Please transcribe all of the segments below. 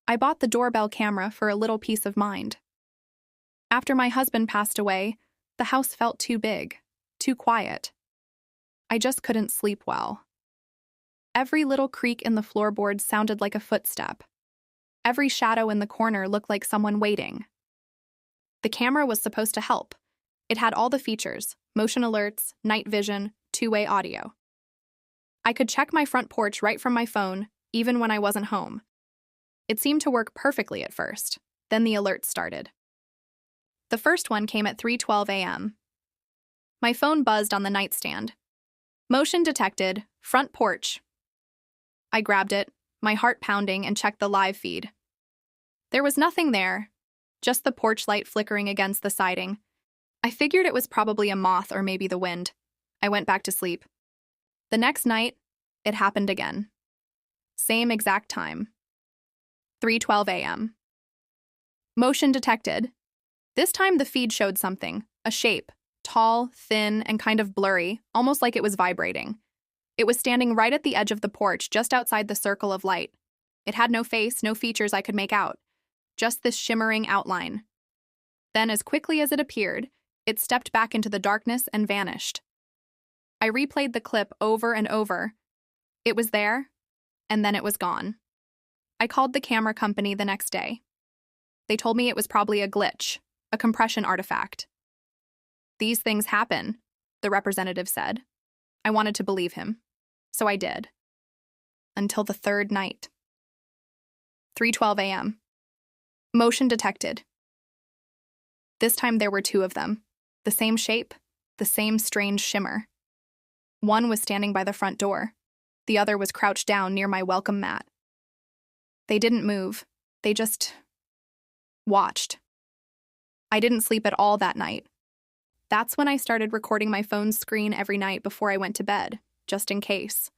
I bought the doorbell camera for a little peace of mind. After my husband passed away, the house felt too big, too quiet. I just couldn't sleep well. Every little creak in the floorboards sounded like a footstep. Every shadow in the corner looked like someone waiting. The camera was supposed to help. It had all the features: motion alerts, night vision, two-way audio. I could check my front porch right from my phone, even when I wasn't home. It seemed to work perfectly at first. Then the alerts started. The first one came at 3:12 a.m. My phone buzzed on the nightstand. Motion detected, front porch. I grabbed it, my heart pounding, and checked the live feed. There was nothing there, just the porch light flickering against the siding. I figured it was probably a moth or maybe the wind. I went back to sleep. The next night, it happened again. Same exact time. 3:12 a.m. Motion detected. This time the feed showed something, a shape, tall, thin, and kind of blurry, almost like it was vibrating. It was standing right at the edge of the porch, just outside the circle of light. It had no face, no features I could make out, just this shimmering outline. Then, as quickly as it appeared, it stepped back into the darkness and vanished. I replayed the clip over and over. It was there, and then it was gone. I called the camera company the next day. They told me it was probably a glitch, a compression artifact. "These things happen," the representative said. I wanted to believe him, so I did. Until the third night. 3:12 a.m. Motion detected. This time there were two of them. The same shape, the same strange shimmer. One was standing by the front door. The other was crouched down near my welcome mat. They didn't move. They just watched. I didn't sleep at all that night. That's when I started recording my phone's screen every night before I went to bed, just in case.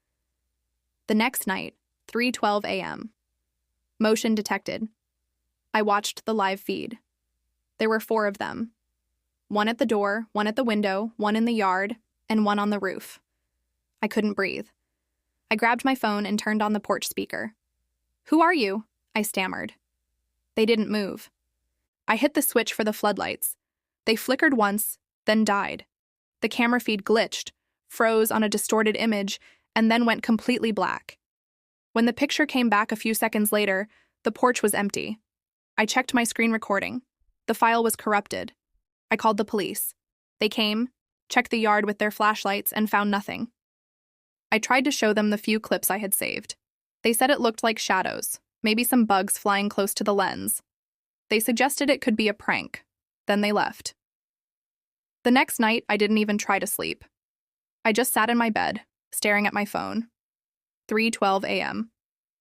The next night, 3:12 a.m. Motion detected. I watched the live feed. There were 4 of them. One at the door, one at the window, one in the yard, and one on the roof. I couldn't breathe. I grabbed my phone and turned on the porch speaker. "Who are you?" I stammered. They didn't move. I hit the switch for the floodlights. They flickered once, then died. The camera feed glitched, froze on a distorted image, and then went completely black. When the picture came back a few seconds later, the porch was empty. I checked my screen recording. The file was corrupted. I called the police. They came, checked the yard with their flashlights, and found nothing. I tried to show them the few clips I had saved. They said it looked like shadows, maybe some bugs flying close to the lens. They suggested it could be a prank. Then they left. The next night, I didn't even try to sleep. I just sat in my bed, staring at my phone. 3:12 a.m.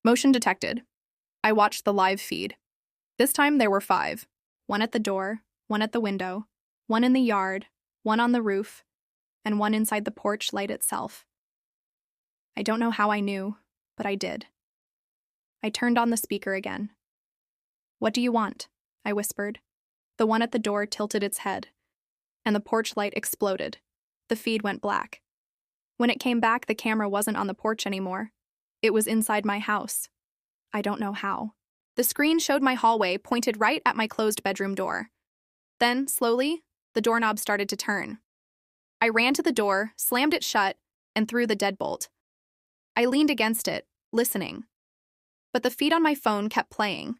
Motion detected. I watched the live feed. This time there were 5. One at the door, one at the window, one in the yard, one on the roof, and one inside the porch light itself. I don't know how I knew, but I did. I turned on the speaker again. "What do you want?" I whispered. The one at the door tilted its head, and the porch light exploded. The feed went black. When it came back, the camera wasn't on the porch anymore. It was inside my house. I don't know how. The screen showed my hallway, pointed right at my closed bedroom door. Then, slowly, the doorknob started to turn. I ran to the door, slammed it shut, and threw the deadbolt. I leaned against it, listening. But the feed on my phone kept playing.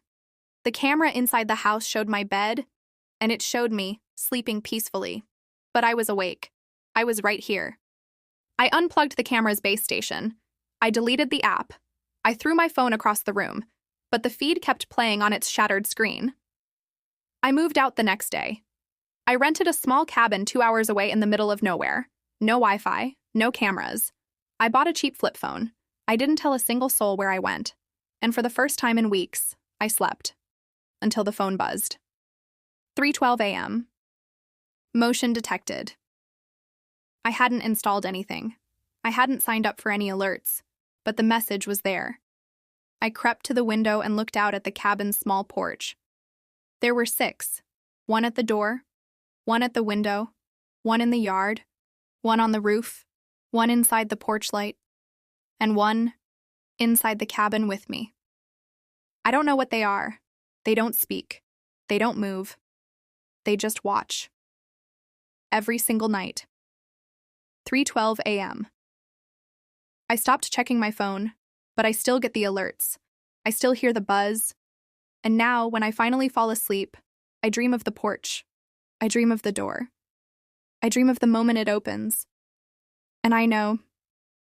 The camera inside the house showed my bed, and it showed me, sleeping peacefully. But I was awake. I was right here. I unplugged the camera's base station. I deleted the app. I threw my phone across the room, but the feed kept playing on its shattered screen. I moved out the next day. I rented a small cabin 2 hours away in the middle of nowhere. No Wi-Fi, no cameras. I bought a cheap flip phone. I didn't tell a single soul where I went. And for the first time in weeks, I slept. Until the phone buzzed. 3:12 a.m. Motion detected. I hadn't installed anything. I hadn't signed up for any alerts, but the message was there. I crept to the window and looked out at the cabin's small porch. There were 6. One at the door, one at the window, one in the yard, one on the roof, one inside the porch light, and one inside the cabin with me. I don't know what they are. They don't speak. They don't move. They just watch. Every single night. 3:12 a.m. I stopped checking my phone, but I still get the alerts. I still hear the buzz. And now, when I finally fall asleep, I dream of the porch. I dream of the door. I dream of the moment it opens. And I know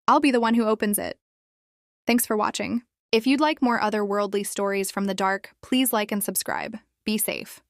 I'll be the one who opens it. Thanks for watching. If you'd like more otherworldly stories from the dark, please like and subscribe. Be safe.